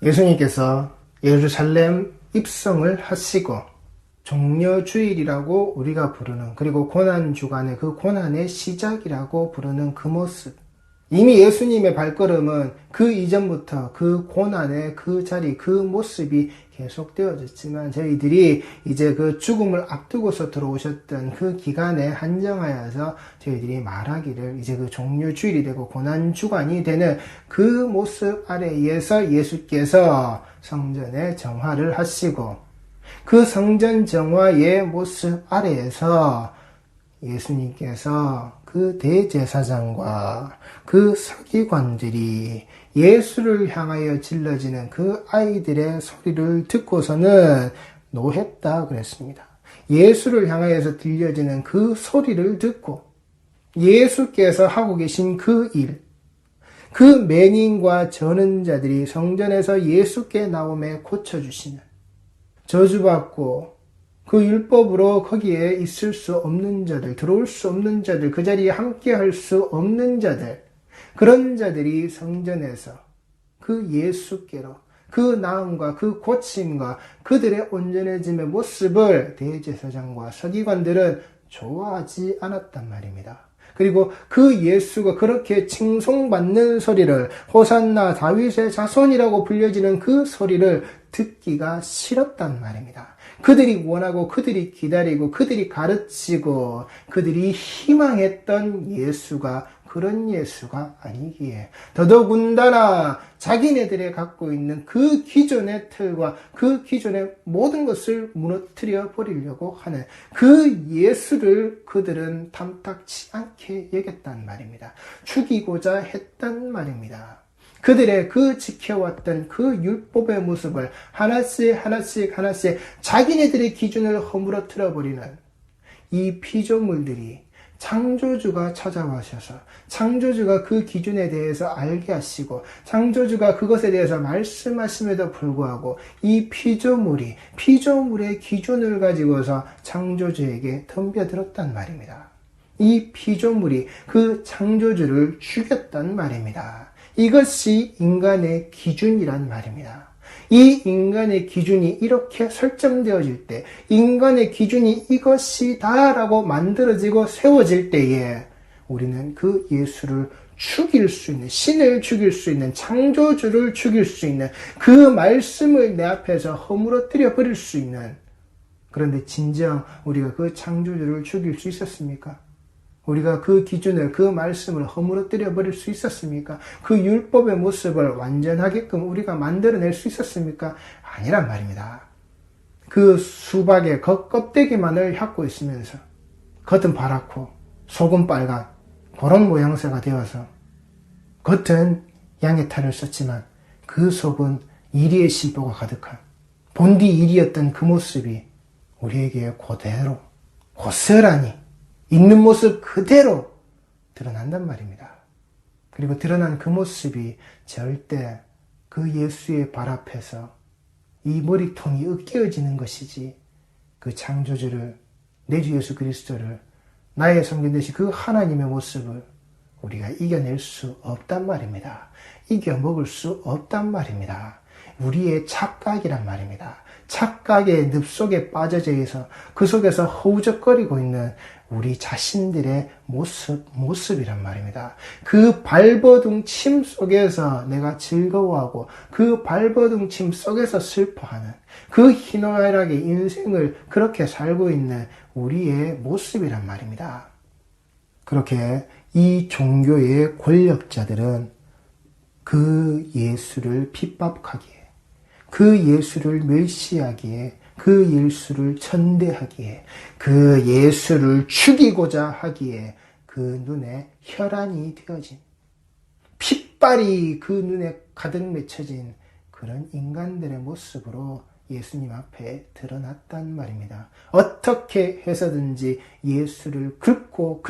예수님께서 예루살렘 입성을 하시고 종려주일이라고 우리가 부르는, 그리고 고난주간의 그 고난의 시작이라고 부르는 그 모습, 이미 예수님의 발걸음은 그 이전부터 그 고난의 그 자리, 그 모습이 계속되어졌지만 저희들이 이제 그 죽음을 앞두고서 들어오셨던 그 기간에 한정하여서 저희들이 말하기를 이제 그 종료주일이 되고 고난주간이 되는 그 모습 아래에서 예수께서 성전에 정화를 하시고, 그 성전 정화의 모습 아래에서 예수님께서 그 대제사장과 그 서기관들이 예수를 향하여 질러지는 그 아이들의 소리를 듣고서는 노했다 그랬습니다. 예수를 향하여서 들려지는 그 소리를 듣고 예수께서 하고 계신 그 일, 그 맹인과 저는 자들이 성전에서 예수께 나오매 고쳐주시는, 저주받고 그 율법으로 거기에 있을 수 없는 자들, 들어올 수 없는 자들, 그 자리에 함께 할 수 없는 자들, 그런 자들이 성전에서 그 예수께로 그 나음과 그 고침과 그들의 온전해짐의 모습을 대제사장과 서기관들은 좋아하지 않았단 말입니다. 그리고 그 예수가 그렇게 칭송받는 소리를, 호산나 다윗의 자손이라고 불려지는 그 소리를 듣기가 싫었단 말입니다. 그들이 원하고 그들이 기다리고 그들이 가르치고 그들이 희망했던 예수가 그런 예수가 아니기에, 더더군다나 자기네들이 갖고 있는 그 기존의 틀과 그 기존의 모든 것을 무너뜨려 버리려고 하는 그 예수를 그들은 탐탁치 않게 여겼단 말입니다. 죽이고자 했단 말입니다. 그들의 그 지켜왔던 그 율법의 모습을 하나씩 자기네들의 기준을 허물어뜨려 버리는 이 피조물들이 창조주가 찾아와셔서 창조주가 그 기준에 대해서 알게 하시고 창조주가 그것에 대해서 말씀하심에도 불구하고 이 피조물의 기준을 가지고서 창조주에게 덤벼들었단 말입니다. 이 피조물이 그 창조주를 죽였단 말입니다. 이것이 인간의 기준이란 말입니다. 이 인간의 기준이 이렇게 설정되어질 때, 인간의 기준이 이것이다라고 만들어지고 세워질 때에 우리는 그 예수를 죽일 수 있는, 신을 죽일 수 있는, 창조주를 죽일 수 있는 그 말씀을 내 앞에서 허물어뜨려 버릴 수 있는, 그런데 진정 우리가 그 창조주를 죽일 수 있었습니까? 우리가 그 기준을, 그 말씀을 허물어뜨려 버릴 수 있었습니까? 그 율법의 모습을 완전하게끔 우리가 만들어낼 수 있었습니까? 아니란 말입니다. 그 수박의 겉껍데기만을 핥고 있으면서 겉은 파랗고 속은 빨간 그런 모양새가 되어서, 겉은 양의 탈을 썼지만 그 속은 이리의 심보가 가득한 본디 이리였던 그 모습이 우리에게 그대로 고스란히 있는 모습 그대로 드러난단 말입니다. 그리고 드러난 그 모습이 절대 그 예수의 발 앞에서 이 머리통이 으깨어지는 것이지, 그 창조주를, 내 주 예수 그리스도를, 나의 성견되신 그 하나님의 모습을 우리가 이겨낼 수 없단 말입니다. 이겨먹을 수 없단 말입니다. 우리의 착각이란 말입니다. 착각의 늪 속에 빠져져 있어 그 속에서 허우적거리고 있는 우리 자신들의 모습이란 말입니다. 그 발버둥침 속에서 내가 즐거워하고 그 발버둥침 속에서 슬퍼하는 그 희노애락의 인생을 그렇게 살고 있는 우리의 모습이란 말입니다. 그렇게 이 종교의 권력자들은 그 예수를 핍박하기에, 그 예수를 멸시하기에, 그 예수를 천대하기에, 그 예수를 죽이고자 하기에 그 눈에 혈안이 되어진, 핏발이 그 눈에 가득 맺혀진 그런 인간들의 모습으로 예수님 앞에 드러났단 말입니다. 어떻게 해서든지 예수를 긁고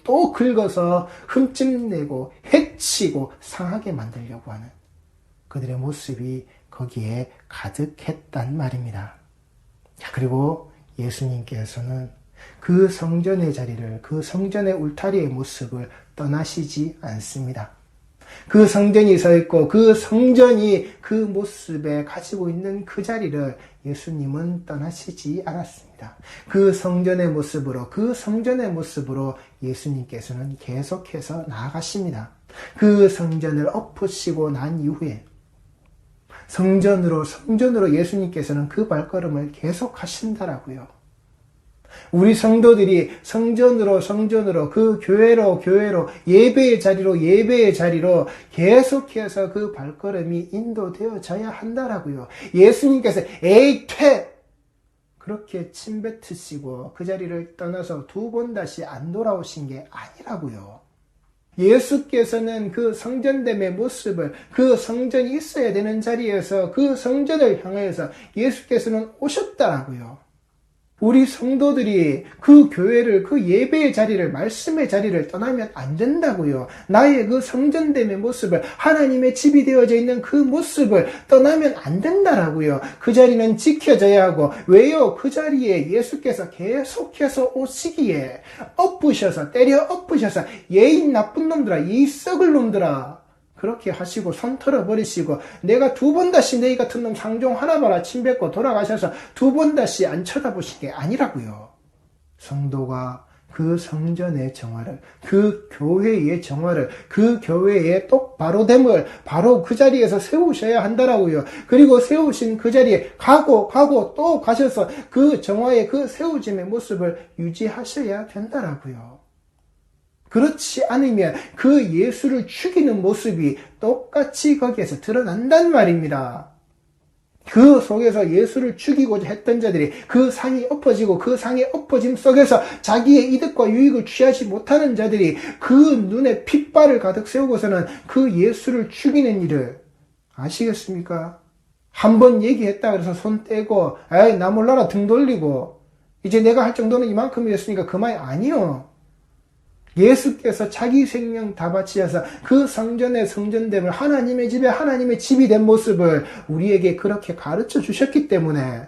또 긁어서 흠집내고 해치고 상하게 만들려고 하는 그들의 모습이 거기에 가득했단 말입니다. 그리고 예수님께서는 그 성전의 자리를, 그 성전의 울타리의 모습을 떠나시지 않습니다. 그 성전이 서 있고 그 성전이 그 모습에 가지고 있는 그 자리를 예수님은 떠나시지 않았습니다. 그 성전의 모습으로 예수님께서는 계속해서 나아가십니다. 그 성전을 엎으시고 난 이후에 성전으로 예수님께서는 그 발걸음을 계속 하신다라고요. 우리 성도들이 성전으로 그 교회로 예배의 자리로 계속해서 그 발걸음이 인도되어져야 한다라고요. 예수님께서 에이 퇴! 그렇게 침뱉으시고 그 자리를 떠나서 두 번 다시 안 돌아오신 게 아니라고요. 예수께서는 그 성전됨의 모습을, 그 성전이 있어야 되는 자리에서 그 성전을 향해서 예수께서는 오셨다라고요. 우리 성도들이 그 교회를, 그 예배의 자리를, 말씀의 자리를 떠나면 안 된다고요. 나의 그 성전됨의 모습을, 하나님의 집이 되어져 있는 그 모습을 떠나면 안 된다라고요. 그 자리는 지켜져야 하고, 왜요? 그 자리에 예수께서 계속해서 오시기에 때려 엎으셔서 예인 나쁜 놈들아, 이 썩을 놈들아, 그렇게 하시고 손 털어버리시고 내가 두 번 다시 너희 같은 놈 상종 하나 봐라 침뱉고 돌아가셔서 두 번 다시 안 쳐다보신 게 아니라고요. 성도가 그 성전의 정화를, 그 교회의 정화를, 그 교회의 똑바로됨을 바로 그 자리에서 세우셔야 한다라고요. 그리고 세우신 그 자리에 가고 또 가셔서 그 정화의 그 세우짐의 모습을 유지하셔야 된다라고요. 그렇지 않으면 그 예수를 죽이는 모습이 똑같이 거기에서 드러난단 말입니다. 그 속에서 예수를 죽이고자 했던 자들이 그 상이 엎어지고 그 상의 엎어짐 속에서 자기의 이득과 유익을 취하지 못하는 자들이 그 눈에 핏발을 가득 세우고서는 그 예수를 죽이는 일을 아시겠습니까? 한번 얘기했다 그래서 손 떼고 에이 나 몰라라 등 돌리고 이제 내가 할 정도는 이만큼이었으니까 그만이 아니요. 예수께서 자기 생명 다 바치셔서 그 성전의 성전됨을 하나님의 집에 하나님의 집이 된 모습을 우리에게 그렇게 가르쳐 주셨기 때문에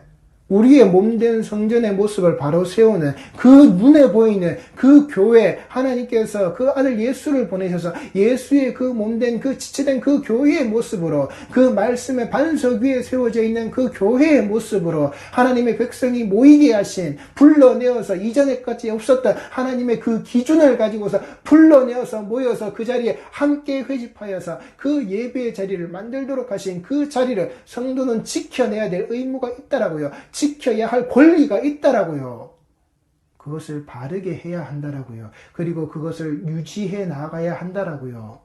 우리의 몸된 성전의 모습을 바로 세우는 그 눈에 보이는 그 교회, 하나님께서 그 아들 예수를 보내셔서 예수의 그 몸된 그 지체된 그 교회의 모습으로 그 말씀의 반석 위에 세워져 있는 그 교회의 모습으로 하나님의 백성이 모이게 하신 불러내어서 이전에까지 없었던 하나님의 그 기준을 가지고서 불러내어서 모여서 그 자리에 함께 회집하여서 그 예배의 자리를 만들도록 하신 그 자리를 성도는 지켜내야 될 의무가 있다라고요. 지켜야 할 권리가 있다라고요. 그것을 바르게 해야 한다라고요. 그리고 그것을 유지해 나가야 한다라고요.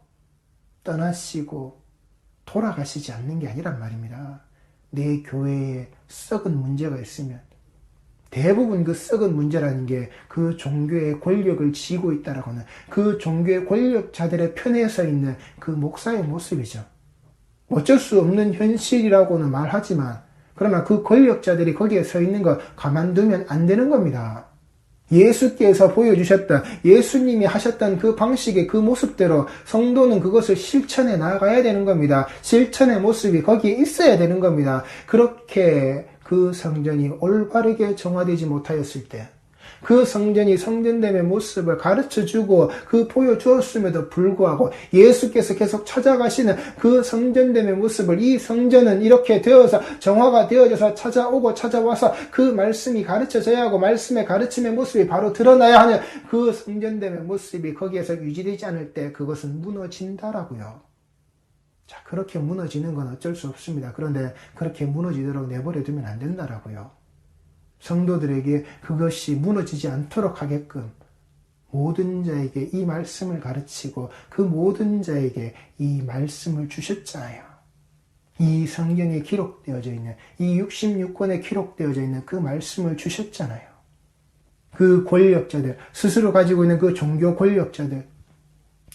떠나시고 돌아가시지 않는 게 아니란 말입니다. 내 교회에 썩은 문제가 있으면 대부분 그 썩은 문제라는 게 그 종교의 권력을 쥐고 있다라고는 그 종교의 권력자들의 편에 서 있는 그 목사의 모습이죠. 어쩔 수 없는 현실이라고는 말하지만 그러나 그 권력자들이 거기에 서 있는 거 가만두면 안 되는 겁니다. 예수께서 보여주셨던, 예수님이 하셨던 그 방식의 그 모습대로 성도는 그것을 실천해 나가야 되는 겁니다. 실천의 모습이 거기에 있어야 되는 겁니다. 그렇게 그 성전이 올바르게 정화되지 못하였을 때, 그 성전이 성전됨의 모습을 가르쳐주고 그 보여주었음에도 불구하고 예수께서 계속 찾아가시는 그 성전됨의 모습을 이 성전은 이렇게 되어서 정화가 되어져서 찾아와서 그 말씀이 가르쳐져야 하고 말씀의 가르침의 모습이 바로 드러나야 하는 그 성전됨의 모습이 거기에서 유지되지 않을 때 그것은 무너진다라고요. 자, 그렇게 무너지는 건 어쩔 수 없습니다. 그런데 그렇게 무너지도록 내버려 두면 안 된다라고요. 성도들에게 그것이 무너지지 않도록 하게끔 모든 자에게 이 말씀을 가르치고 그 모든 자에게 이 말씀을 주셨잖아요. 이 성경에 기록되어져 있는 이 66권에 기록되어져 있는 그 말씀을 주셨잖아요. 그 권력자들, 스스로 가지고 있는 그 종교 권력자들,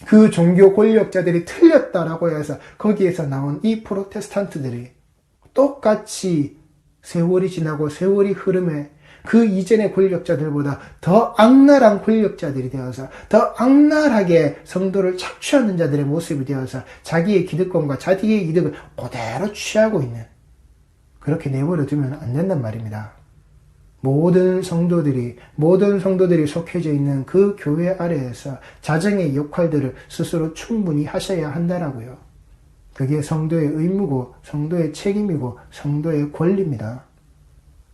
그 종교 권력자들이 틀렸다라고 해서 거기에서 나온 이 프로테스탄트들이 똑같이 세월이 지나고 세월이 흐름에 그 이전의 권력자들보다 더 악랄한 권력자들이 되어서 더 악랄하게 성도를 착취하는 자들의 모습이 되어서 자기의 기득권과 자기의 이득을 그대로 취하고 있는, 그렇게 내버려 두면 안 된단 말입니다. 모든 성도들이 속해져 있는 그 교회 아래에서 자정의 역할들을 스스로 충분히 하셔야 한다라고요. 그게 성도의 의무고 성도의 책임이고 성도의 권리입니다.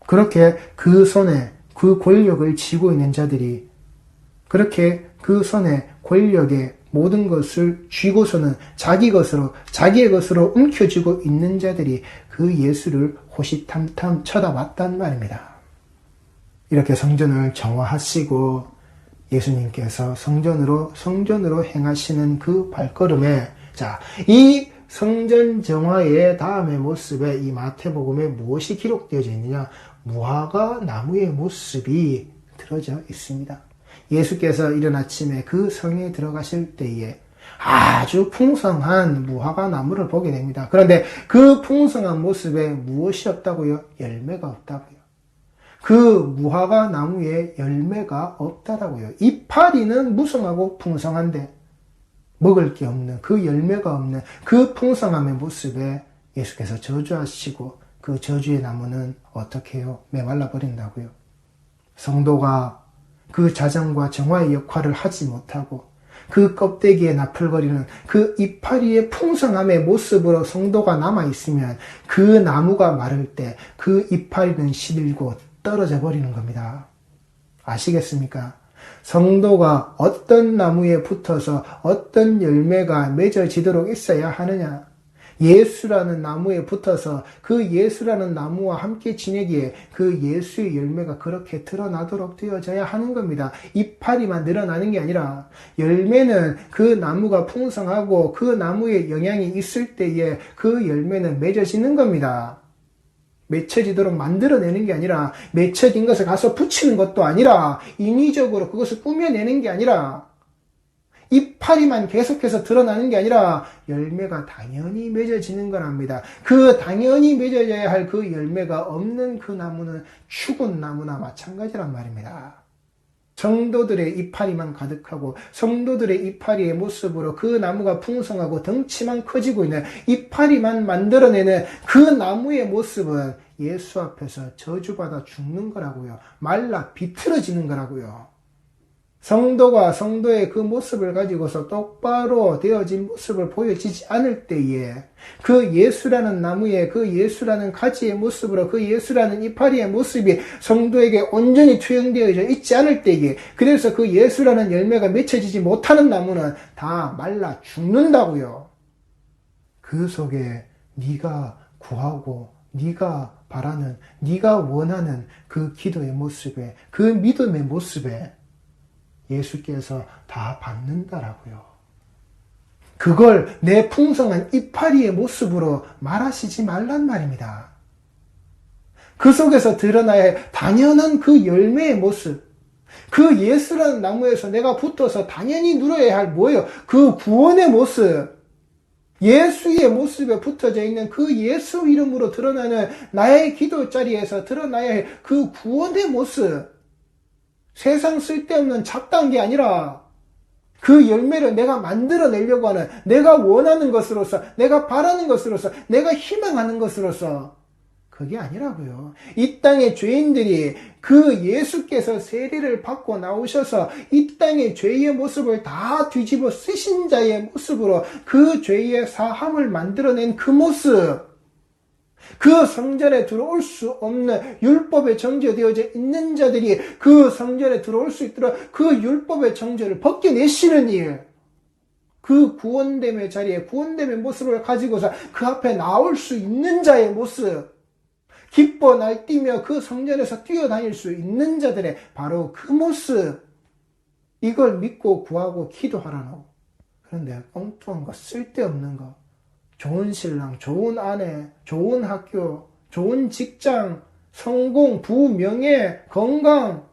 그렇게 그 손에 그 권력을 쥐고 있는 자들이, 그렇게 그 손에 권력의 모든 것을 쥐고서는 자기의 것으로 움켜쥐고 있는 자들이 그 예수를 호시탐탐 쳐다봤단 말입니다. 이렇게 성전을 정화하시고 예수님께서 성전으로 행하시는 그 발걸음에, 이 성전 정화의 다음의 모습에 이 마태복음에 무엇이 기록되어져 있느냐? 무화과 나무의 모습이 들어져 있습니다. 예수께서 이른 아침에 그 성에 들어가실 때에 아주 풍성한 무화과 나무를 보게 됩니다. 그런데 그 풍성한 모습에 무엇이 없다고요? 열매가 없다고요. 그 무화과 나무에 열매가 없다라고요. 이파리는 무성하고 풍성한데 먹을 게 없는, 그 열매가 없는 그 풍성함의 모습에 예수께서 저주하시고 그 저주의 나무는 어떻게 해요? 메말라 버린다고요. 성도가 그 자정과 정화의 역할을 하지 못하고 그 껍데기에 나풀거리는 그 이파리의 풍성함의 모습으로 성도가 남아있으면 그 나무가 마를 때 그 이파리는 시들고 떨어져 버리는 겁니다. 아시겠습니까? 성도가 어떤 나무에 붙어서 어떤 열매가 맺어지도록 있어야 하느냐? 예수라는 나무에 붙어서 그 예수라는 나무와 함께 지내기에 그 예수의 열매가 그렇게 드러나도록 되어져야 하는 겁니다. 이파리만 늘어나는 게 아니라 열매는 그 나무가 풍성하고 그 나무에 영향이 있을 때에 그 열매는 맺어지는 겁니다. 맺혀지도록 만들어내는 게 아니라, 맺혀진 것을 가서 붙이는 것도 아니라, 인위적으로 그것을 꾸며내는 게 아니라, 이파리만 계속해서 드러나는 게 아니라 열매가 당연히 맺어지는 거랍니다. 그 당연히 맺어져야 할 그 열매가 없는 그 나무는 죽은 나무나 마찬가지란 말입니다. 성도들의 이파리만 가득하고 성도들의 이파리의 모습으로 그 나무가 풍성하고 덩치만 커지고 있는 이파리만 만들어내는 그 나무의 모습은 예수 앞에서 저주받아 죽는 거라고요. 말라 비틀어지는 거라고요. 성도가 성도의 그 모습을 가지고서 똑바로 되어진 모습을 보여지지 않을 때에 그 예수라는 나무의 그 예수라는 가지의 모습으로 그 예수라는 이파리의 모습이 성도에게 온전히 투영되어져 있지 않을 때에, 그래서 그 예수라는 열매가 맺혀지지 못하는 나무는 다 말라 죽는다고요. 그 속에 네가 구하고 네가 바라는, 네가 원하는 그 기도의 모습에, 그 믿음의 모습에 예수께서 다 받는다라고요. 그걸 내 풍성한 이파리의 모습으로 말하시지 말란 말입니다. 그 속에서 드러나야 할 당연한 그 열매의 모습, 그 예수라는 나무에서 내가 붙어서 당연히 누려야 할 뭐예요? 그 구원의 모습, 예수의 모습에 붙어져 있는 그 예수 이름으로 드러나는 나의 기도 자리에서 드러나야 할 그 구원의 모습, 세상 쓸데없는 잡다한 게 아니라 그 열매를 내가 만들어내려고 하는, 내가 원하는 것으로서, 내가 바라는 것으로서, 내가 희망하는 것으로서, 그게 아니라고요. 이 땅의 죄인들이 그 예수께서 세례를 받고 나오셔서 이 땅의 죄의 모습을 다 뒤집어 쓰신 자의 모습으로 그 죄의 사함을 만들어낸 그 모습, 그 성전에 들어올 수 없는 율법에 정죄되어져 있는 자들이 그 성전에 들어올 수 있도록 그 율법의 정죄를 벗겨내시는 일, 그 구원됨의 자리에 구원됨의 모습을 가지고서 그 앞에 나올 수 있는 자의 모습, 기뻐 날뛰며 그 성전에서 뛰어다닐 수 있는 자들의 바로 그 모습, 이걸 믿고 구하고 기도하라노. 그런데 엉뚱한 거, 쓸데없는 거, 좋은 신랑, 좋은 아내, 좋은 학교, 좋은 직장, 성공, 부, 명예, 건강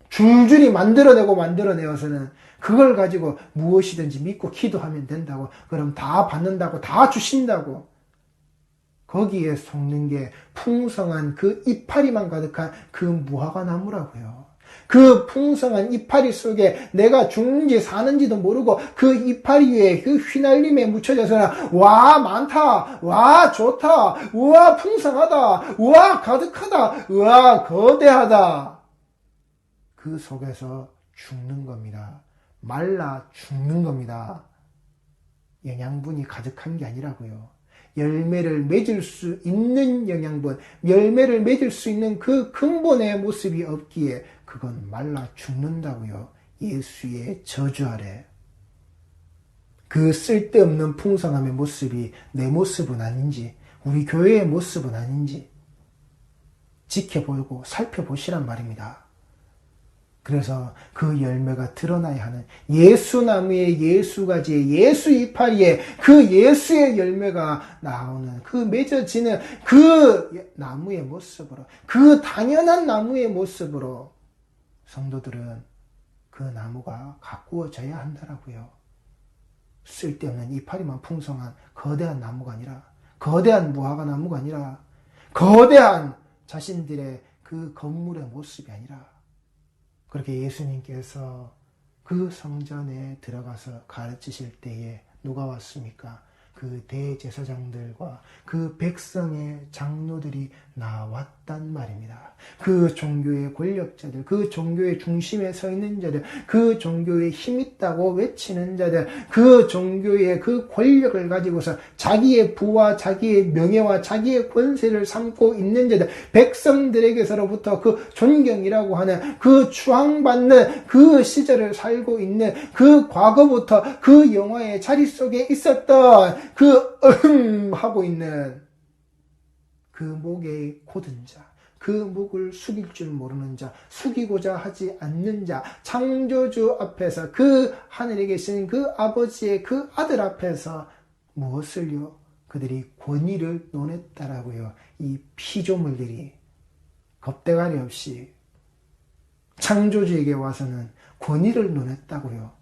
줄줄이 만들어내어서는 그걸 가지고 무엇이든지 믿고 기도하면 된다고, 그럼 다 받는다고, 다 주신다고, 거기에 속는 게 풍성한 그 이파리만 가득한 그 무화과 나무라고요. 그 풍성한 이파리 속에 내가 죽는지 사는지도 모르고 그 이파리 위에 그 휘날림에 묻혀져서는 와 많다, 와 좋다, 우와 풍성하다, 우와 가득하다, 우와 거대하다. 그 속에서 죽는 겁니다. 말라 죽는 겁니다. 영양분이 가득한 게 아니라고요. 열매를 맺을 수 있는 영양분, 열매를 맺을 수 있는 그 근본의 모습이 없기에 그건 말라 죽는다고요. 예수의 저주 아래. 그 쓸데없는 풍성함의 모습이 내 모습은 아닌지, 우리 교회의 모습은 아닌지 지켜보고 살펴보시란 말입니다. 그래서 그 열매가 드러나야 하는 예수나무의 예수가지의 예수 이파리에 그 예수의 열매가 나오는 그 맺어지는 그 나무의 모습으로, 그 당연한 나무의 모습으로 성도들은 그 나무가 가꾸어져야 한다라고요. 쓸데없는 이파리만 풍성한 거대한 나무가 아니라, 거대한 무화과 나무가 아니라, 거대한 자신들의 그 건물의 모습이 아니라, 그렇게 예수님께서 그 성전에 들어가서 가르치실 때에 누가 왔습니까? 그 대제사장들과 그 백성의 장로들이 나왔단 말입니다. 그 종교의 권력자들, 그 종교의 중심에 서 있는 자들, 그 종교에 힘있다고 외치는 자들, 그 종교의 그 권력을 가지고서 자기의 부와 자기의 명예와 자기의 권세를 삼고 있는 자들, 백성들에게서로부터 그 존경이라고 하는 그 추앙받는 그 시절을 살고 있는 그 과거부터 그 영화의 자리 속에 있었던 그 하고 있는 그 목에 곧은 자, 그 목을 숙일 줄 모르는 자, 숙이고자 하지 않는 자, 창조주 앞에서 그 하늘에 계신 그 아버지의 그 아들 앞에서 무엇을요? 그들이 권위를 논했다라고요. 이 피조물들이 겁대가리 없이 창조주에게 와서는 권위를 논했다고요.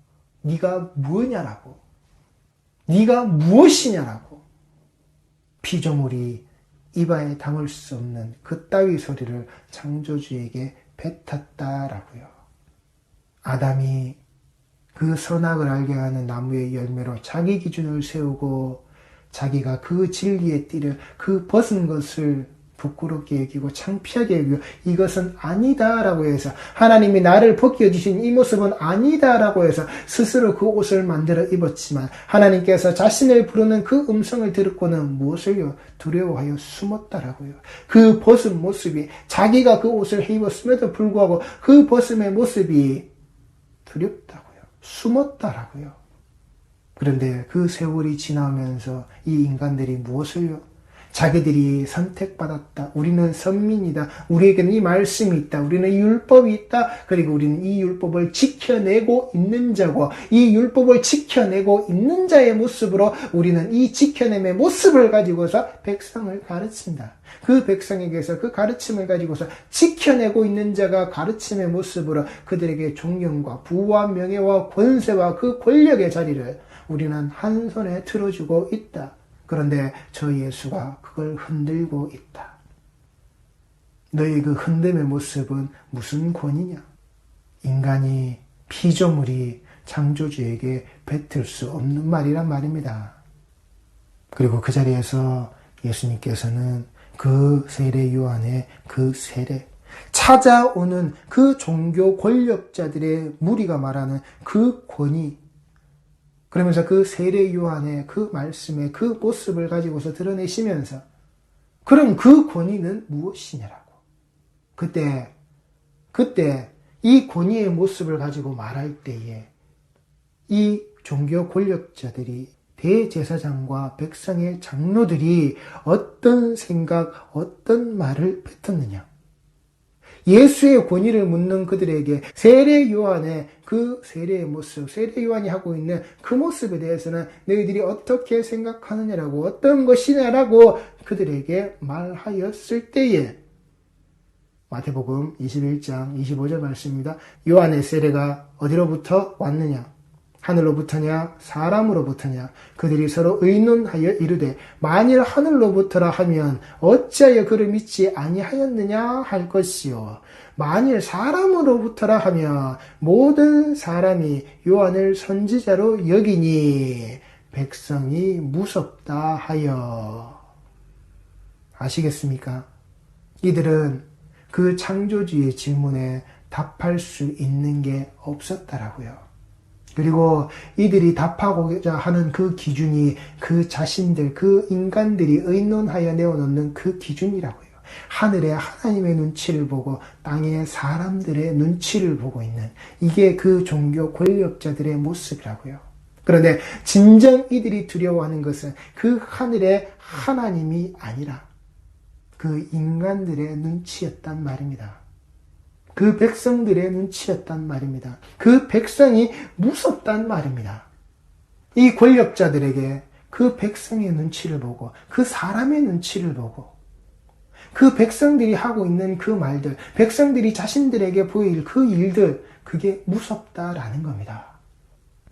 네가 뭐냐라고, 네가 무엇이냐라고. 피조물이 입안에 담을 수 없는 그따위 소리를 창조주에게 뱉었다라고요. 아담이 그 선악을 알게 하는 나무의 열매로 자기 기준을 세우고 자기가 그 진리의 띠를 그 벗은 것을 부끄럽게 여기고 창피하게 여기고 이것은 아니다라고 해서 하나님이 나를 벗겨주신 이 모습은 아니다라고 해서 스스로 그 옷을 만들어 입었지만 하나님께서 자신을 부르는 그 음성을 듣고는 무엇을요? 두려워하여 숨었다라고요. 그 벗은 모습이 자기가 그 옷을 입었음에도 불구하고 그 벗음의 모습이 두렵다고요. 숨었다라고요. 그런데 그 세월이 지나면서 이 인간들이 무엇을요? 자기들이 선택받았다. 우리는 선민이다. 우리에게는 이 말씀이 있다. 우리는 이 율법이 있다. 그리고 우리는 이 율법을 지켜내고 있는 자고 이 율법을 지켜내고 있는 자의 모습으로 우리는 이 지켜냄의 모습을 가지고서 백성을 가르친다. 그 백성에게서 그 가르침을 가지고서 지켜내고 있는 자가 가르침의 모습으로 그들에게 존경과 부와 명예와 권세와 그 권력의 자리를 우리는 한 손에 들어주고 있다. 그런데 저 예수가 그걸 흔들고 있다. 너의 그 흔듦의 모습은 무슨 권위냐? 인간이, 피조물이 창조주에게 뱉을 수 없는 말이란 말입니다. 그리고 그 자리에서 예수님께서는 그 세례 요한의 그 세례, 찾아오는 그 종교 권력자들의 무리가 말하는 그 권위, 그러면서 그 세례 요한의 그 말씀의 그 모습을 가지고서 드러내시면서 그럼 그 권위는 무엇이냐라고. 그때 이 권위의 모습을 가지고 말할 때에 이 종교 권력자들이 대제사장과 백성의 장로들이 어떤 생각, 어떤 말을 뱉었느냐. 예수의 권위를 묻는 그들에게 세례 요한의 그 세례의 모습, 세례 요한이 하고 있는 그 모습에 대해서는 너희들이 어떻게 생각하느냐라고, 어떤 것이냐라고 그들에게 말하였을 때에 마태복음 21장 25절 말씀입니다. 요한의 세례가 어디로부터 왔느냐? 하늘로부터냐 사람으로부터냐 그들이 서로 의논하여 이르되 만일 하늘로부터라 하면 어찌하여 그를 믿지 아니하였느냐 할 것이요 만일 사람으로부터라 하면 모든 사람이 요한을 선지자로 여기니 백성이 무섭다 하여. 아시겠습니까? 이들은 그 창조주의 질문에 답할 수 있는 게 없었다라고요. 그리고 이들이 답하고자 하는 그 기준이 그 자신들, 그 인간들이 의논하여 내어놓는 그 기준이라고요. 하늘에 하나님의 눈치를 보고 땅에 사람들의 눈치를 보고 있는 이게 그 종교 권력자들의 모습이라고요. 그런데 진정 이들이 두려워하는 것은 그 하늘의 하나님이 아니라 그 인간들의 눈치였단 말입니다. 그 백성들의 눈치였단 말입니다. 그 백성이 무섭단 말입니다. 이 권력자들에게 그 백성의 눈치를 보고 그 사람의 눈치를 보고 그 백성들이 하고 있는 그 말들, 백성들이 자신들에게 보일 그 일들, 그게 무섭다라는 겁니다.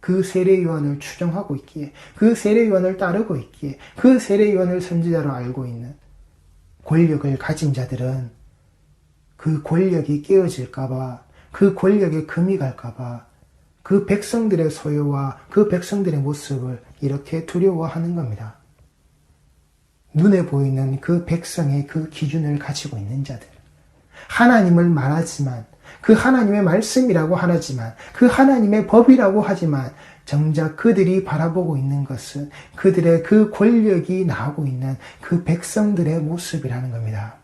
그 세례요한을 추종하고 있기에, 그 세례요한을 따르고 있기에, 그 세례요한을 선지자로 알고 있는 권력을 가진 자들은 그 권력이 깨어질까봐, 그 권력에 금이 갈까봐 그 백성들의 소유와 그 백성들의 모습을 이렇게 두려워하는 겁니다. 눈에 보이는 그 백성의 그 기준을 가지고 있는 자들, 하나님을 말하지만 그 하나님의 말씀이라고 하지만 그 하나님의 법이라고 하지만 정작 그들이 바라보고 있는 것은 그들의 그 권력이 나오고 있는 그 백성들의 모습이라는 겁니다.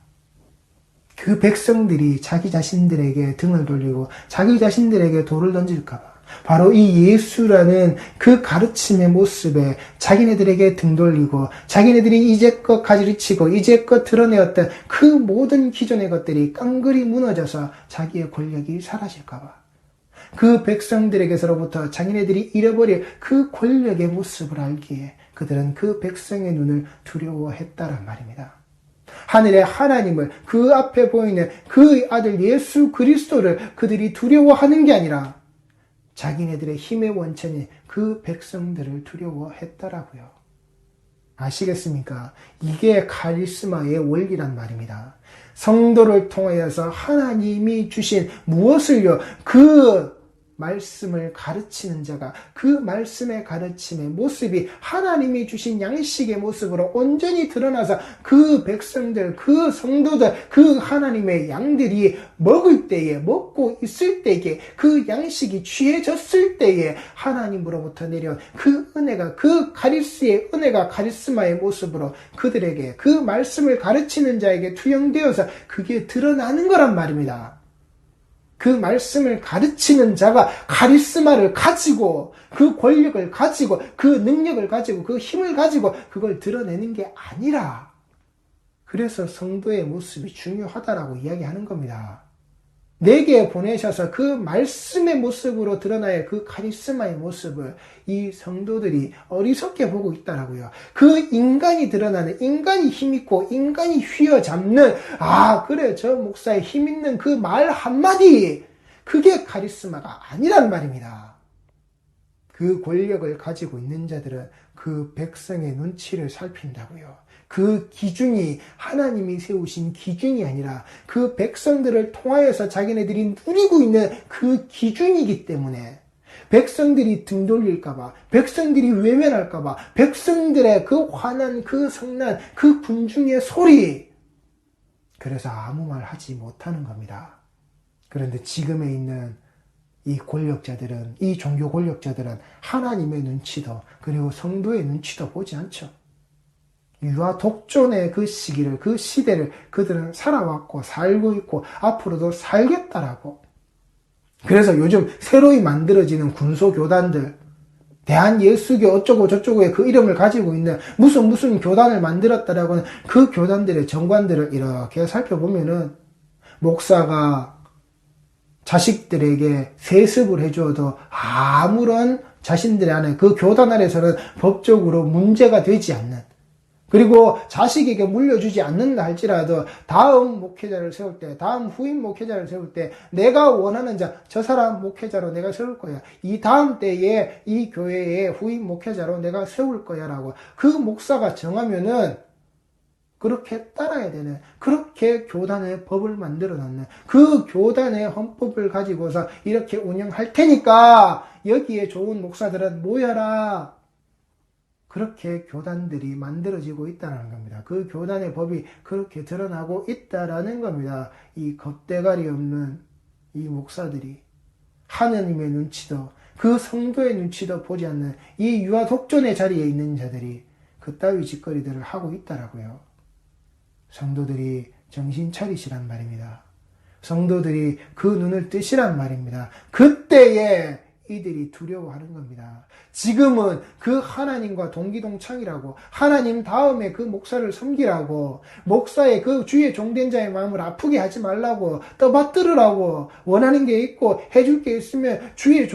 그 백성들이 자기 자신들에게 등을 돌리고 자기 자신들에게 돌을 던질까봐 바로 이 예수라는 그 가르침의 모습에 자기네들에게 등 돌리고 자기네들이 이제껏 가지치고 이제껏 드러내었던 그 모든 기존의 것들이 깡그리 무너져서 자기의 권력이 사라질까봐 그 백성들에게서로부터 자기네들이 잃어버릴 그 권력의 모습을 알기에 그들은 그 백성의 눈을 두려워했다란 말입니다. 하늘의 하나님을 그 앞에 보이는 그 아들 예수 그리스도를 그들이 두려워하는 게 아니라 자기네들의 힘의 원천인 그 백성들을 두려워했더라고요. 아시겠습니까? 이게 카리스마의 원리란 말입니다. 성도를 통하여서 하나님이 주신 무엇을요? 그 말씀을 가르치는 자가 그 말씀의 가르침의 모습이 하나님이 주신 양식의 모습으로 온전히 드러나서 그 백성들, 그 성도들, 그 하나님의 양들이 먹을 때에, 먹고 있을 때에, 그 양식이 취해졌을 때에 하나님으로부터 내려온 그 은혜가, 그 가리스의 은혜가 카리스마의 모습으로 그들에게, 그 말씀을 가르치는 자에게 투영되어서 그게 드러나는 거란 말입니다. 그 말씀을 가르치는 자가 카리스마를 가지고 그 권력을 가지고 그 능력을 가지고 그 힘을 가지고 그걸 드러내는 게 아니라 그래서 성도의 모습이 중요하다라고 이야기하는 겁니다. 내게 보내셔서 그 말씀의 모습으로 드러나야 그 카리스마의 모습을 이 성도들이 어리석게 보고 있다라고요. 그 인간이 드러나는, 인간이 힘있고 인간이 휘어잡는, 아 그래 저 목사의 힘있는 그 말 한마디, 그게 카리스마가 아니란 말입니다. 그 권력을 가지고 있는 자들은 그 백성의 눈치를 살핀다고요. 그 기준이 하나님이 세우신 기준이 아니라 그 백성들을 통하여서 자기네들이 누리고 있는 그 기준이기 때문에 백성들이 등 돌릴까봐, 백성들이 외면할까봐, 백성들의 그 화난, 그 성난, 그 군중의 소리, 그래서 아무 말 하지 못하는 겁니다. 그런데 지금에 있는 이 권력자들은, 이 종교 권력자들은 하나님의 눈치도 그리고 성도의 눈치도 보지 않죠. 유아 독존의 그 시기를, 그 시대를 그들은 살아왔고 살고 있고 앞으로도 살겠다라고. 그래서 요즘 새로이 만들어지는 군소교단들, 대한예수교 어쩌고 저쩌고의 그 이름을 가지고 있는 무슨 교단을 만들었다라고 하는 그 교단들의 정관들을 이렇게 살펴보면은 목사가 자식들에게 세습을 해줘도 아무런 자신들의 안에 그 교단 안에서는 법적으로 문제가 되지 않는, 그리고 자식에게 물려주지 않는다 할지라도 다음 목회자를 세울 때, 다음 후임 목회자를 세울 때 내가 원하는 자, 저 사람 목회자로 내가 세울 거야. 이 다음 때에 이 교회의 후임 목회자로 내가 세울 거야 라고 그 목사가 정하면은 그렇게 따라야 되는, 그렇게 교단의 법을 만들어 놨는, 그 교단의 헌법을 가지고서 이렇게 운영할 테니까 여기에 좋은 목사들은 모여라. 그렇게 교단들이 만들어지고 있다는 겁니다. 그 교단의 법이 그렇게 드러나고 있다라는 겁니다. 이 겁대가리 없는 이 목사들이 하느님의 눈치도, 그 성도의 눈치도 보지 않는 이 유아 독존의 자리에 있는 자들이 그따위 짓거리들을 하고 있다라고요. 성도들이 정신 차리시란 말입니다. 성도들이 그 눈을 뜨시란 말입니다. 그때에 이들이 두려워하는 겁니다. 지금은 그 하나님과 동기동창이라고, 하나님 다음에 그 목사를 섬기라고, 목사의 그 주의 종된 자의 마음을 아프게 하지 말라고, 떠받들으라고, 원하는 게 있고 해줄 게 있으면 주의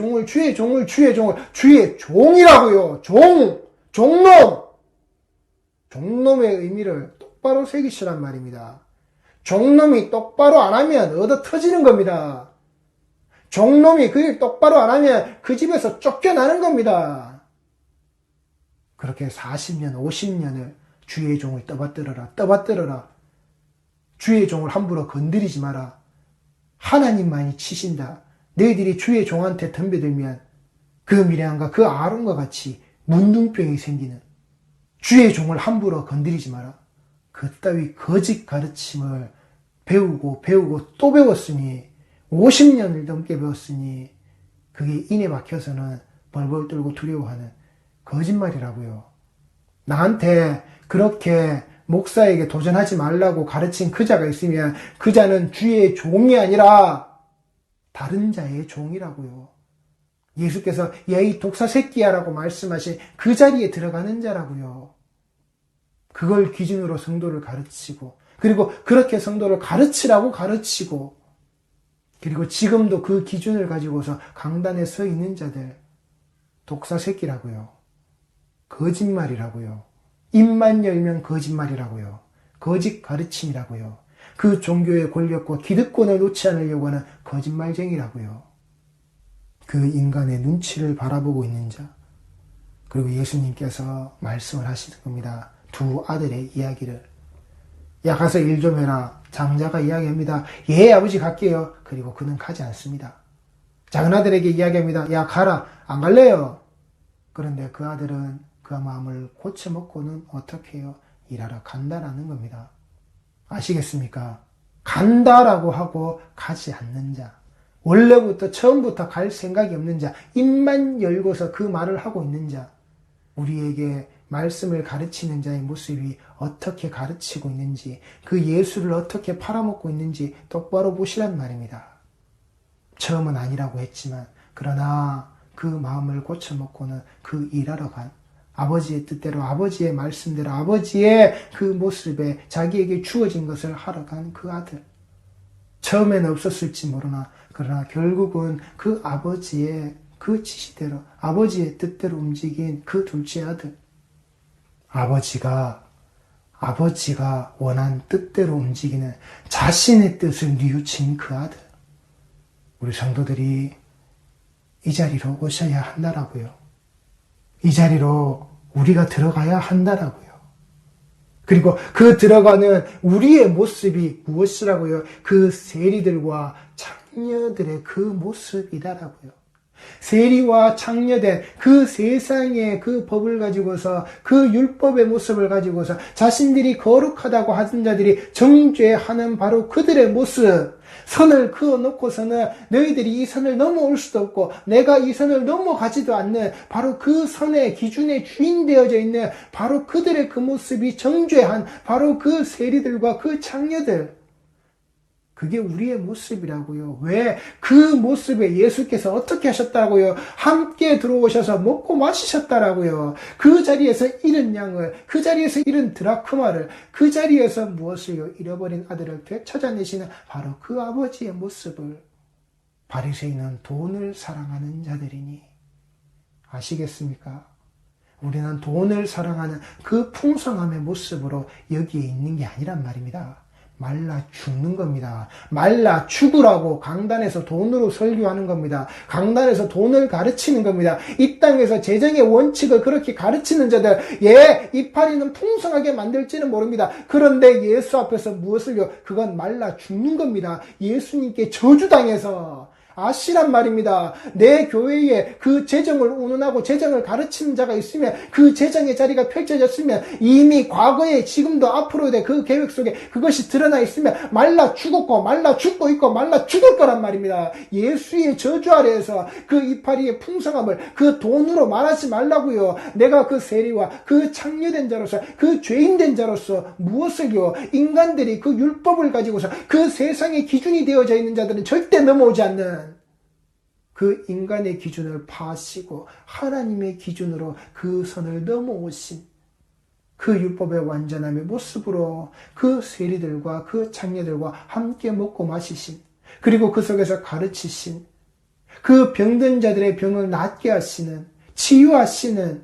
종이라고요. 종놈! 종놈의 의미를 똑바로 새기시란 말입니다. 종놈이 똑바로 안 하면 얻어 터지는 겁니다. 종놈이 그 일 똑바로 안 하면 그 집에서 쫓겨나는 겁니다. 그렇게 40년, 50년을 주의 종을 떠받들어라. 주의 종을 함부로 건드리지 마라. 하나님만이 치신다. 너희들이 주의 종한테 덤벼들면 그 미래함과 그 아론과 같이 문둥병이 생기는, 주의 종을 함부로 건드리지 마라. 그따위 거짓 가르침을 배우고 또 배웠으니 50년을 넘게 배웠으니 그게 인에 박혀서는 벌벌 떨고 두려워하는 거짓말이라고요. 나한테 그렇게 목사에게 도전하지 말라고 가르친 그 자가 있으면 그 자는 주의 종이 아니라 다른 자의 종이라고요. 예수께서 야 이 독사 새끼야 라고 말씀하신 그 자리에 들어가는 자라고요. 그걸 기준으로 성도를 가르치고, 그리고 그렇게 성도를 가르치라고 가르치고, 그리고 지금도 그 기준을 가지고서 강단에 서 있는 자들 독사 새끼라고요. 거짓말이라고요. 입만 열면 거짓말이라고요. 거짓 가르침이라고요. 그 종교의 권력과 기득권을 놓지 않으려고 하는 거짓말쟁이라고요. 그 인간의 눈치를 바라보고 있는 자, 그리고 예수님께서 말씀을 하시는 겁니다. 두 아들의 이야기를. 야 가서 일 좀 해라. 장자가 이야기합니다. 예 아버지 갈게요. 그리고 그는 가지 않습니다. 작은 아들에게 이야기합니다. 야 가라. 안 갈래요. 그런데 그 아들은 그 마음을 고쳐먹고는 어떻게 해요? 일하러 간다라는 겁니다. 아시겠습니까? 간다라고 하고 가지 않는 자, 원래부터 처음부터 갈 생각이 없는 자, 입만 열고서 그 말을 하고 있는 자, 우리에게 말씀을 가르치는 자의 모습이 어떻게 가르치고 있는지, 그 예수를 어떻게 팔아먹고 있는지 똑바로 보시란 말입니다. 처음은 아니라고 했지만 그러나 그 마음을 고쳐먹고는 그 일하러 간 아버지의 뜻대로, 아버지의 말씀대로, 아버지의 그 모습에 자기에게 주어진 것을 하러 간 그 아들. 처음에는 없었을지 모르나 그러나 결국은 그 아버지의 그 지시대로, 아버지의 뜻대로 움직인 그 둘째 아들. 아버지가 원한 뜻대로 움직이는 자신의 뜻을 뉘우친 그 아들. 우리 성도들이 이 자리로 오셔야 한다라고요. 이 자리로 우리가 들어가야 한다라고요. 그리고 그 들어가는 우리의 모습이 무엇이라고요? 그 세리들과 창녀들의 그 모습이다라고요. 세리와 창녀된 그 세상의 그 법을 가지고서, 그 율법의 모습을 가지고서 자신들이 거룩하다고 하던 자들이 정죄하는 바로 그들의 모습, 선을 그어놓고서는 너희들이 이 선을 넘어올 수도 없고 내가 이 선을 넘어가지도 않는 바로 그 선의 기준에 주인 되어져 있는 바로 그들의 그 모습이 정죄한 바로 그 세리들과 그 창녀들, 그게 우리의 모습이라고요. 왜? 그 모습에 예수께서 어떻게 하셨다고요? 함께 들어오셔서 먹고 마시셨다라고요. 그 자리에서 잃은 양을, 그 자리에서 잃은 드라크마를, 그 자리에서 무엇을요? 잃어버린 아들을 되찾아내시는 바로 그 아버지의 모습을. 바리새인은 돈을 사랑하는 자들이니. 아시겠습니까? 우리는 돈을 사랑하는 그 풍성함의 모습으로 여기에 있는 게 아니란 말입니다. 말라 죽는 겁니다. 말라 죽으라고 강단에서 돈으로 설교하는 겁니다. 강단에서 돈을 가르치는 겁니다. 이 땅에서 재정의 원칙을 그렇게 가르치는 자들, 이파리는 풍성하게 만들지는 모릅니다. 그런데 예수 앞에서 무엇을요? 그건 말라 죽는 겁니다. 예수님께 저주당해서. 아시란 말입니다. 내 교회에 그 재정을 운운하고 재정을 가르치는 자가 있으면, 그 재정의 자리가 펼쳐졌으면, 이미 과거에 지금도 앞으로의 그 계획 속에 그것이 드러나 있으면 말라 죽었고 말라 죽고 있고 말라 죽을 거란 말입니다. 예수의 저주 아래에서 그 이파리의 풍성함을 그 돈으로 말하지 말라고요. 내가 그 세리와 그 창녀된 자로서, 그 죄인된 자로서 무엇을요? 인간들이 그 율법을 가지고서 그 세상의 기준이 되어져 있는 자들은 절대 넘어오지 않는 그 인간의 기준을 파시고 하나님의 기준으로 그 선을 넘어오신 그 율법의 완전함의 모습으로 그 세리들과 그 창녀들과 함께 먹고 마시신, 그리고 그 속에서 가르치신, 그 병든 자들의 병을 낫게 하시는, 치유하시는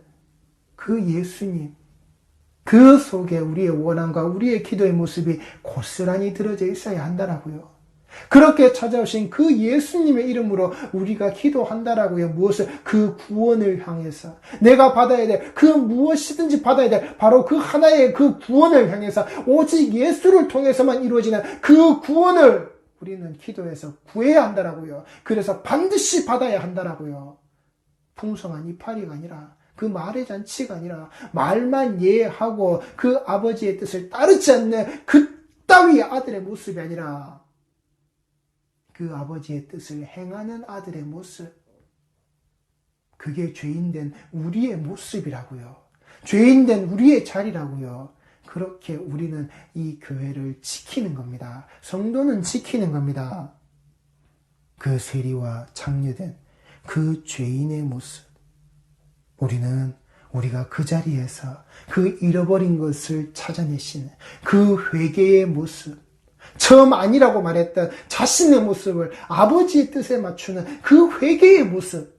그 예수님, 그 속에 우리의 원함과 우리의 기도의 모습이 고스란히 들어져 있어야 한다라고요. 그렇게 찾아오신 그 예수님의 이름으로 우리가 기도한다라고요. 무엇을? 그 구원을 향해서 내가 받아야 될 그 무엇이든지 받아야 될 바로 그 하나의 그 구원을 향해서 오직 예수를 통해서만 이루어지는 그 구원을 우리는 기도해서 구해야 한다라고요. 그래서 반드시 받아야 한다라고요. 풍성한 이파리가 아니라, 그 말의 잔치가 아니라, 말만 예하고 그 아버지의 뜻을 따르지 않는 그 따위 아들의 모습이 아니라, 그 아버지의 뜻을 행하는 아들의 모습, 그게 죄인된 우리의 모습이라고요. 죄인된 우리의 자리라고요. 그렇게 우리는 이 교회를 지키는 겁니다. 성도는 지키는 겁니다. 그 세리와 창녀된 그 죄인의 모습, 우리가 그 자리에서 그 잃어버린 것을 찾아내시는 그 회개의 모습, 처음 아니라고 말했던 자신의 모습을 아버지의 뜻에 맞추는 그 회개의 모습,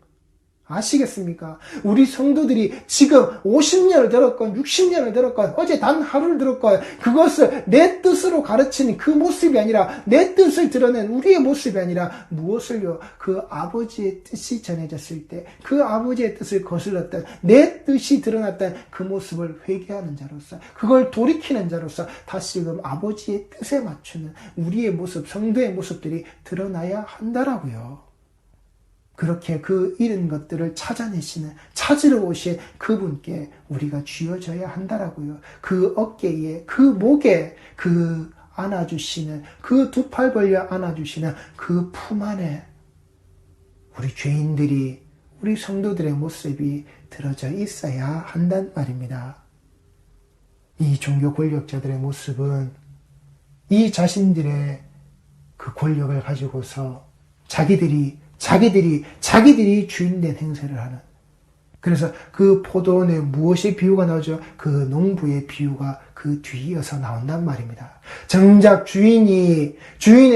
아시겠습니까? 우리 성도들이 지금 50년을 들었건 60년을 들었건 어제 단 하루를 들었건 그것을 내 뜻으로 가르치는 그 모습이 아니라, 내 뜻을 드러낸 우리의 모습이 아니라 무엇을요? 그 아버지의 뜻이 전해졌을 때 그 아버지의 뜻을 거슬렀던, 내 뜻이 드러났던 그 모습을 회개하는 자로서, 그걸 돌이키는 자로서 다시금 아버지의 뜻에 맞추는 우리의 모습, 성도의 모습들이 드러나야 한다라고요. 그렇게 그 잃은 것들을 찾아내시는, 찾으러 오신 그분께 우리가 쥐어져야 한다라고요. 그 어깨에, 그 목에, 그 안아주시는, 그 두 팔 벌려 안아주시는 그 품 안에 우리 죄인들이, 우리 성도들의 모습이 들어져 있어야 한단 말입니다. 이 종교 권력자들의 모습은 이 자신들의 그 권력을 가지고서 자기들이 주인된 행세를 하는, 그래서 그 포도원에 무엇의 비유가 나오죠? 그 농부의 비유가 그 뒤이어서 나온단 말입니다. 정작 주인의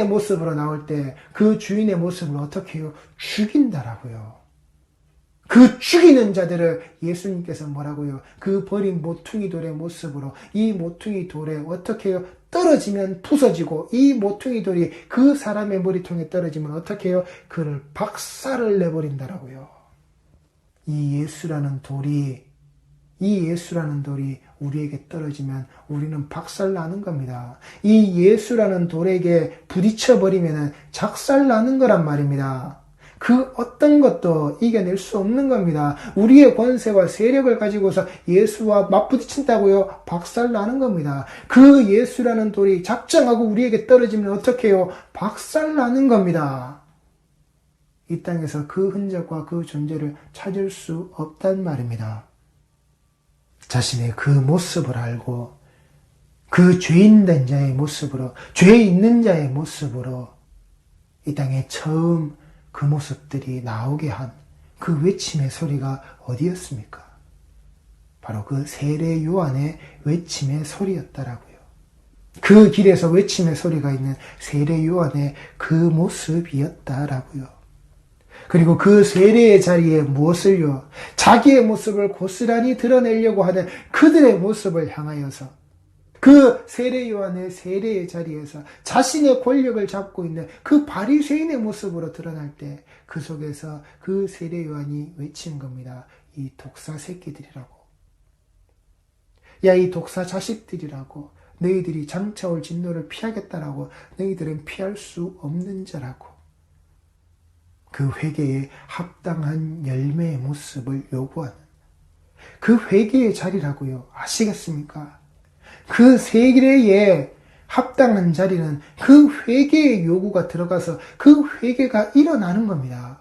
모습으로 나올 때 그 주인의 모습을 어떻게 해요? 죽인다라고요. 그 죽이는 자들을 예수님께서 뭐라고요? 그 버린 모퉁이 돌의 모습으로, 이 모퉁이 돌에 어떻게 해요? 떨어지면 부서지고, 이 모퉁이 돌이 그 사람의 머리통에 떨어지면 어떻게 해요? 그를 박살을 내버린다라고요. 이 예수라는 돌이 우리에게 떨어지면 우리는 박살 나는 겁니다. 이 예수라는 돌에게 부딪혀버리면 작살 나는 거란 말입니다. 그 어떤 것도 이겨낼 수 없는 겁니다. 우리의 권세와 세력을 가지고서 예수와 맞부딪힌다고요? 박살 나는 겁니다. 그 예수라는 돌이 작정하고 우리에게 떨어지면 어떻게 해요? 박살 나는 겁니다. 이 땅에서 그 흔적과 그 존재를 찾을 수 없단 말입니다. 자신의 그 모습을 알고, 그 죄인된 자의 모습으로, 죄 있는 자의 모습으로 이 땅에 처음 그 모습들이 나오게 한 그 외침의 소리가 어디였습니까? 바로 그 세례 요한의 외침의 소리였다라고요. 그 길에서 외침의 소리가 있는 세례 요한의 그 모습이었다라고요. 그리고 그 세례의 자리에 무엇을요? 자기의 모습을 고스란히 드러내려고 하는 그들의 모습을 향하여서 그 세례 요한의 세례의 자리에서 자신의 권력을 잡고 있는 그 바리새인의 모습으로 드러날 때 그 속에서 그 세례 요한이 외친 겁니다. 이 독사 새끼들이라고. 야, 이 독사 자식들이라고. 너희들이 장차올 진노를 피하겠다라고. 너희들은 피할 수 없는 자라고. 그 회개에 합당한 열매의 모습을 요구하는 그 회개의 자리라고요. 아시겠습니까? 그 세례에 합당한 자리는 그 회개의 요구가 들어가서 그 회개가 일어나는 겁니다.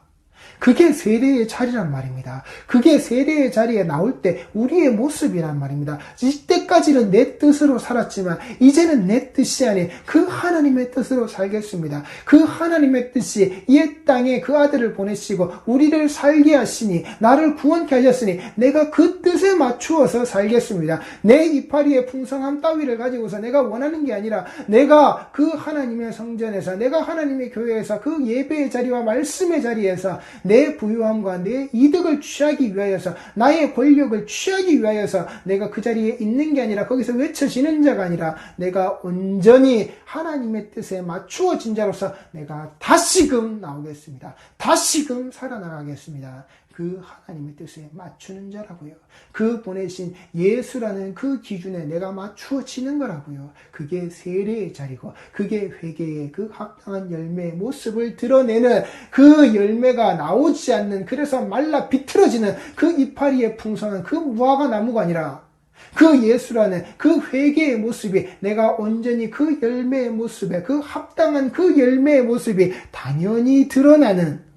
그게 세례의 자리란 말입니다. 그게 세례의 자리에 나올 때 우리의 모습이란 말입니다. 이때까지는 내 뜻으로 살았지만 이제는 내 뜻이 아닌 그 하나님의 뜻으로 살겠습니다. 그 하나님의 뜻이 이 땅에 그 아들을 보내시고 우리를 살게 하시니 나를 구원케 하셨으니 내가 그 뜻에 맞추어서 살겠습니다. 내 이파리의 풍성함 따위를 가지고서 내가 원하는 게 아니라 내가 그 하나님의 성전에서 내가 하나님의 교회에서 그 예배의 자리와 말씀의 자리에서 내 부유함과 내 이득을 취하기 위하여서 나의 권력을 취하기 위하여서 내가 그 자리에 있는 게 아니라 거기서 외쳐지는 자가 아니라 내가 온전히 하나님의 뜻에 맞추어진 자로서 내가 다시금 나오겠습니다. 다시금 살아나가겠습니다. 그 하나님의 뜻에 맞추는 자라고요. 그 보내신 예수라는 그 기준에 내가 맞추어지는 거라고요. 그게 세례의 자리고 그게 회개의 그 합당한 열매의 모습을 드러내는 그 열매가 나오지 않는 그래서 말라 비틀어지는 그 이파리의 풍성한 그 무화과 나무가 아니라 그 예수라는 그 회개의 모습이 내가 온전히 그 열매의 모습에 그 합당한 그 열매의 모습이 당연히 드러나는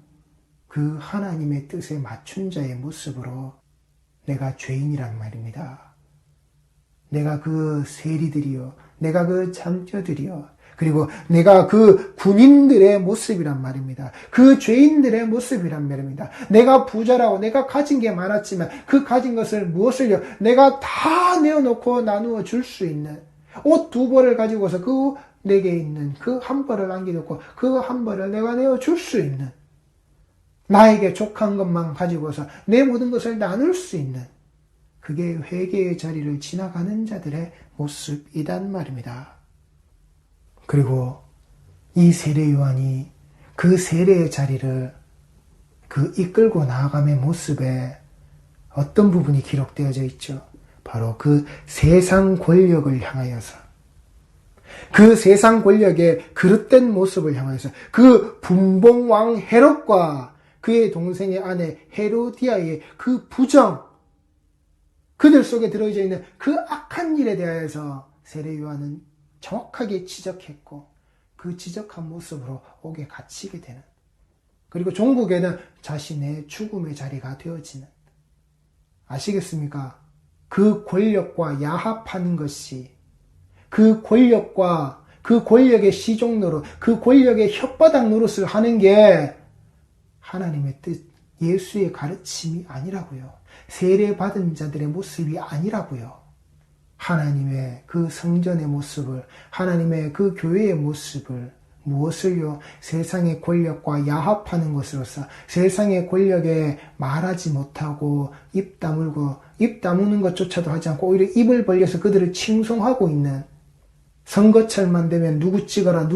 그 하나님의 뜻에 맞춘 자의 모습으로 내가 죄인이란 말입니다. 내가 그 세리들이요, 내가 그 장저들이요, 그리고 내가 그 군인들의 모습이란 말입니다. 그 죄인들의 모습이란 말입니다. 내가 부자라고 내가 가진 게 많았지만 그 가진 것을 무엇을요? 내가 다 내어놓고 나누어 줄 수 있는 옷 2벌을 가지고서 그 내게 있는 그 한 벌을 남겨놓고 그 한 벌을 내가 내어 줄 수 있는 나에게 족한 것만 가지고서 내 모든 것을 나눌 수 있는 그게 회개의 자리를 지나가는 자들의 모습이란 말입니다. 그리고 이 세례 요한이 그 세례의 자리를 그 이끌고 나아감의 모습에 어떤 부분이 기록되어져 있죠? 바로 그 세상 권력을 향하여서 그 세상 권력의 그릇된 모습을 향하여서 그 분봉왕 헤롯과 그의 동생의 아내 헤로디아의 그 부정, 그들 속에 들어져 있는 그 악한 일에 대하여서 세례 요한은 정확하게 지적했고 그 지적한 모습으로 옥에 갇히게 되는, 그리고 종국에는 자신의 죽음의 자리가 되어지는, 아시겠습니까? 그 권력과 야합하는 것이 그 권력과 그 권력의 시종노릇, 그 권력의 혓바닥 노릇을 하는 게 하나님의 뜻, 예수의 가르침이 아니라고요. 세례받은 자들의 모습이 아니라고요. 하나님의 그 성전의 모습을, 하나님의 그 교회의 모습을, 무엇을요? 세상의 권력과 야합하는 것으로서 세상의 권력에 말하지 못하고 입 다무는 것조차도 하지 않고 오히려 입을 벌려서 그들을 칭송하고 있는, 선거철만 되면 누구 찍어라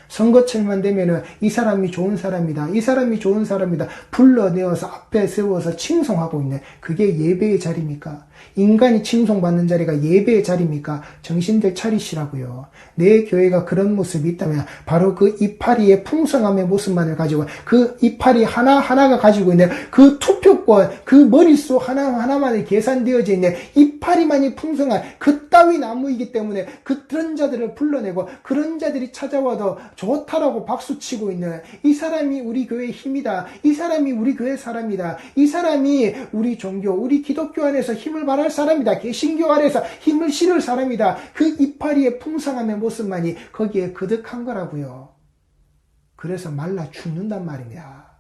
선거철만 되면은 이 사람이 좋은 사람이다, 이 사람이 좋은 사람이다 불러내어서 앞에 세워서 칭송하고 있는, 그게 예배의 자리입니까? 인간이 칭송받는 자리가 예배의 자리입니까? 정신들 차리시라고요. 내 교회가 그런 모습이 있다면 바로 그 이파리의 풍성함의 모습만을 가지고 그 이파리 하나하나가 가지고 있는 그 투표권, 그 머릿속 하나하나만이 계산되어져 있는 이파리만이 풍성한 그 따위 나무이기 때문에 그런 자들을 불러내고 그런 자들이 찾아와도 좋다라고 박수치고 있는, 이 사람이 우리 교회의 힘이다, 이 사람이 우리 교회 사람이다, 이 사람이 우리 종교, 우리 기독교 안에서 힘을 발할 사람이다, 개신교 안에서 힘을 실을 사람이다, 그 이파리의 풍성함의 모습만이 거기에 그득한 거라고요. 그래서 말라 죽는단 말입니다.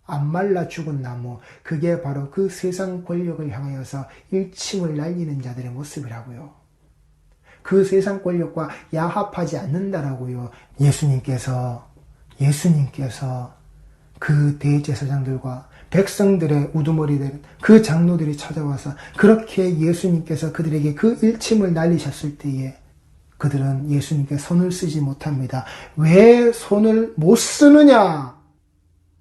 안 말라 죽은 나무, 그게 바로 그 세상 권력을 향하여서 일침을 날리는 자들의 모습이라고요. 그 세상 권력과 야합하지 않는다라고요. 예수님께서 그 대제사장들과 백성들의 우두머리된 그 장로들이 찾아와서 그렇게 예수님께서 그들에게 그 일침을 날리셨을 때에 그들은 예수님께 손을 쓰지 못합니다. 왜 손을 못 쓰느냐?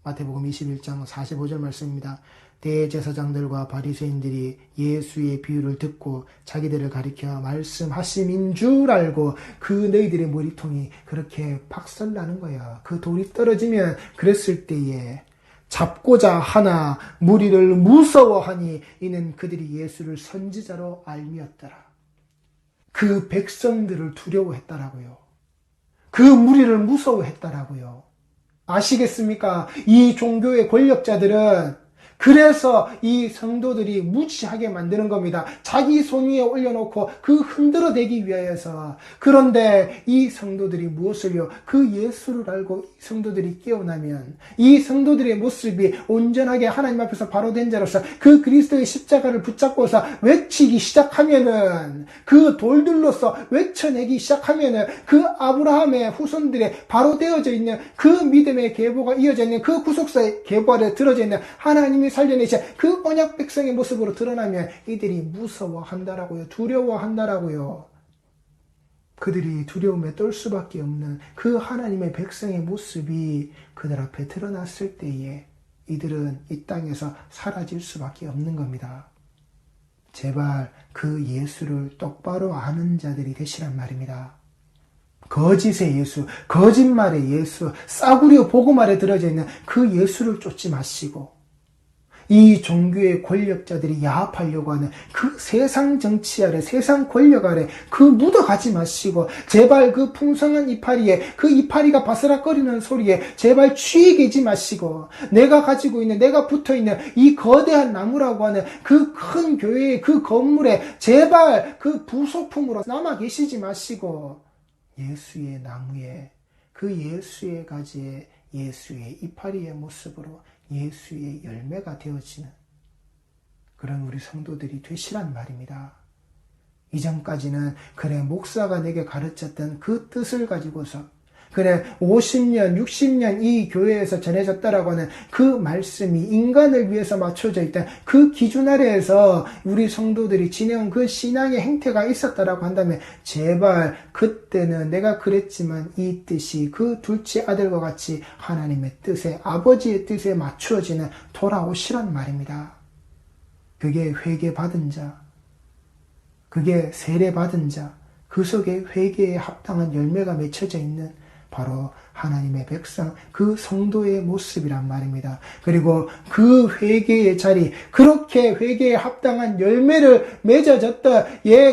마태복음 21장 45절 말씀입니다. 대제사장들과 바리새인들이 예수의 비유를 듣고 자기들을 가리켜 말씀하심인 줄 알고 그 너희들의 머리통이 그렇게 박살나는 거야. 그 돌이 떨어지면 그랬을 때에 잡고자 하나 무리를 무서워하니 이는 그들이 예수를 선지자로 알미었더라. 그 백성들을 두려워했다라고요. 그 무리를 무서워했다라고요. 아시겠습니까? 이 종교의 권력자들은 그래서 이 성도들이 무지하게 만드는 겁니다. 자기 손 위에 올려놓고 그 흔들어대기 위하여서. 그런데 이 성도들이 무엇을요? 그 예수를 알고 이 성도들이 깨어나면 이 성도들의 모습이 온전하게 하나님 앞에서 바로 된 자로서 그 그리스도의 십자가를 붙잡고서 외치기 시작하면은 그 돌들로서 외쳐내기 시작하면은 그 아브라함의 후손들의 바로 되어져 있는 그 믿음의 계보가 이어져 있는 그 구속사의 계보 아래 들어져 있는 하나님이 살려내신 그 언약 백성의 모습으로 드러나면 이들이 무서워한다라고요. 두려워한다라고요. 그들이 두려움에 떨 수밖에 없는 그 하나님의 백성의 모습이 그들 앞에 드러났을 때에 이들은 이 땅에서 사라질 수밖에 없는 겁니다. 제발 그 예수를 똑바로 아는 자들이 되시란 말입니다. 거짓의 예수, 거짓말의 예수, 싸구려 복음 아래 들어져 있는 그 예수를 쫓지 마시고 이 종교의 권력자들이 야합하려고 하는 그 세상 정치 아래, 세상 권력 아래 그 묻어가지 마시고 제발 그 풍성한 이파리에, 그 이파리가 바스락거리는 소리에 제발 취해계지 마시고 내가 가지고 있는, 내가 붙어있는 이 거대한 나무라고 하는 그 큰 교회의 그 건물에 제발 그 부속품으로 남아 계시지 마시고 예수의 나무에, 그 예수의 가지에, 예수의 이파리의 모습으로 예수의 열매가 되어지는 그런 우리 성도들이 되시란 말입니다. 이전까지는 그래 목사가 내게 가르쳤던 그 뜻을 가지고서 그래 50년 60년 이 교회에서 전해졌다라고 하는 그 말씀이 인간을 위해서 맞춰져 있던 그 기준 아래에서 우리 성도들이 지내온 그 신앙의 행태가 있었다라고 한다면 제발 그때는 내가 그랬지만 이 뜻이 그 둘째 아들과 같이 하나님의 뜻에, 아버지의 뜻에 맞추어지는 돌아오시란 말입니다. 그게 회개받은 자, 그게 세례받은 자, 그 속에 회개에 합당한 열매가 맺혀져 있는 바로 하나님의 백성, 그 성도의 모습이란 말입니다. 그리고 그 회개의 자리, 그렇게 회개에 합당한 열매를 맺어졌던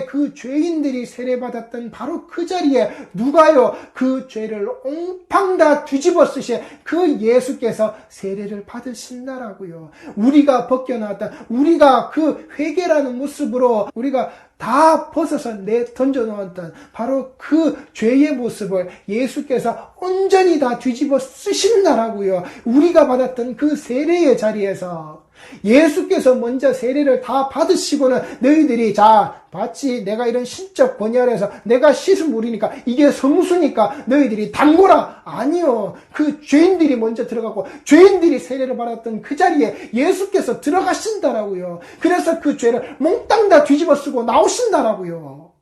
그 죄인들이 세례받았던 바로 그 자리에 누가요? 그 죄를 옹팡 다 뒤집어 쓰신 그 예수께서 세례를 받으신다라고요. 우리가 벗겨나왔던, 우리가 그 회개라는 모습으로 우리가 다 벗어서 던져놓았던 바로 그 죄의 모습을 예수께서 온전히 다 뒤집어 쓰신다라고요. 우리가 받았던 그 세례의 자리에서 예수께서 먼저 세례를 다 받으시고는 너희들이 자 봤지, 내가 이런 신적 권위 아래서 내가 씻은 물이니까 이게 성수니까 너희들이 담고라. 아니요, 그 죄인들이 먼저 들어가고 죄인들이 세례를 받았던 그 자리에 예수께서 들어가신다라고요. 그래서 그 죄를 몽땅 다 뒤집어 쓰고 나오신다라고요.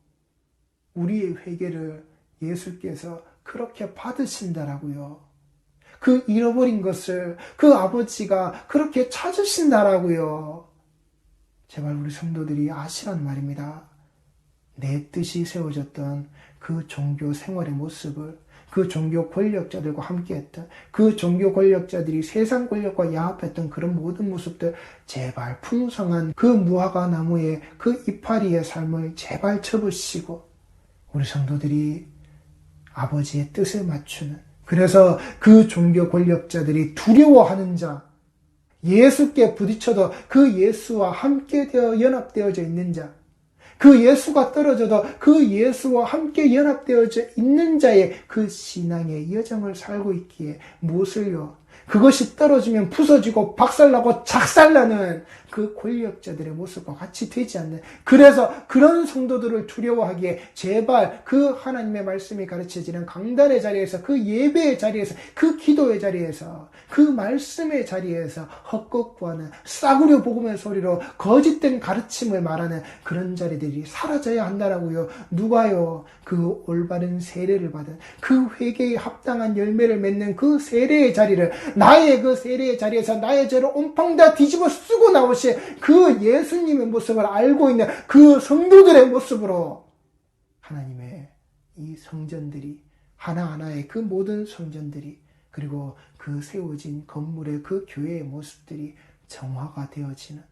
우리의 회개를 예수께서 그렇게 받으신다라고요. 그 잃어버린 것을 그 아버지가 그렇게 찾으신다라고요. 제발 우리 성도들이 아시란 말입니다. 내 뜻이 세워졌던 그 종교 생활의 모습을 그 종교 권력자들과 함께했던 그 종교 권력자들이 세상 권력과 야합했던 그런 모든 모습들 제발 풍성한 그 무화과 나무의 그 이파리의 삶을 제발 접으시고 우리 성도들이 아버지의 뜻에 맞추는, 그래서 그 종교 권력자들이 두려워하는 자, 예수께 부딪혀도 그 예수와 함께 되어 연합되어져 있는 자, 그 예수가 떨어져도 그 예수와 함께 연합되어져 있는 자의 그 신앙의 여정을 살고 있기에 무엇을요? 그것이 떨어지면 부서지고 박살나고 작살나는 그 권력자들의 모습과 같이 되지 않는, 그래서 그런 성도들을 두려워하기에 제발 그 하나님의 말씀이 가르쳐지는 강단의 자리에서, 그 예배의 자리에서, 그 기도의 자리에서, 그 말씀의 자리에서 헛것 구하는 싸구려 복음의 소리로 거짓된 가르침을 말하는 그런 자리들이 사라져야 한다라고요. 누가요? 그 올바른 세례를 받은, 그 회개에 합당한 열매를 맺는 그 세례의 자리를, 나의 그 세례의 자리에서 나의 죄를 온통 다 뒤집어 쓰고 나오신 그 예수님의 모습을 알고 있는 그 성도들의 모습으로 하나님의 이 성전들이, 하나하나의 그 모든 성전들이, 그리고 그 세워진 건물의 그 교회의 모습들이 정화가 되어지는,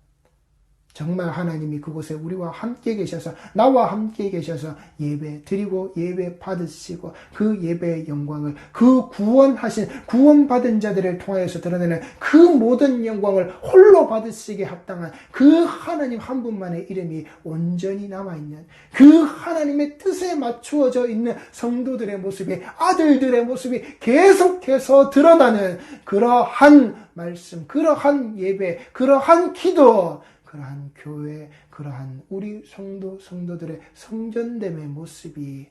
정말 하나님이 그곳에 우리와 함께 계셔서, 나와 함께 계셔서 예배 드리고 예배 받으시고 그 예배의 영광을, 그 구원받은 자들을 통하여서 드러내는 그 모든 영광을 홀로 받으시기에 합당한 그 하나님 한 분만의 이름이 온전히 남아있는, 그 하나님의 뜻에 맞추어져 있는 성도들의 모습이, 아들들의 모습이 계속해서 드러나는 그러한 말씀, 그러한 예배, 그러한 기도, 그러한 교회, 그러한 우리 성도들의 성전됨의 모습이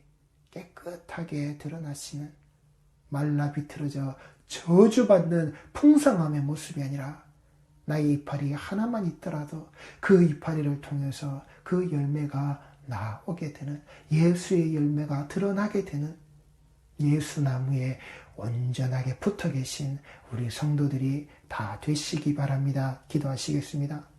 깨끗하게 드러나시는, 말라 비틀어져 저주받는 풍성함의 모습이 아니라, 나의 이파리 하나만 있더라도 그 이파리를 통해서 그 열매가 나오게 되는, 예수의 열매가 드러나게 되는, 예수나무에 온전하게 붙어 계신 우리 성도들이 다 되시기 바랍니다. 기도하시겠습니다.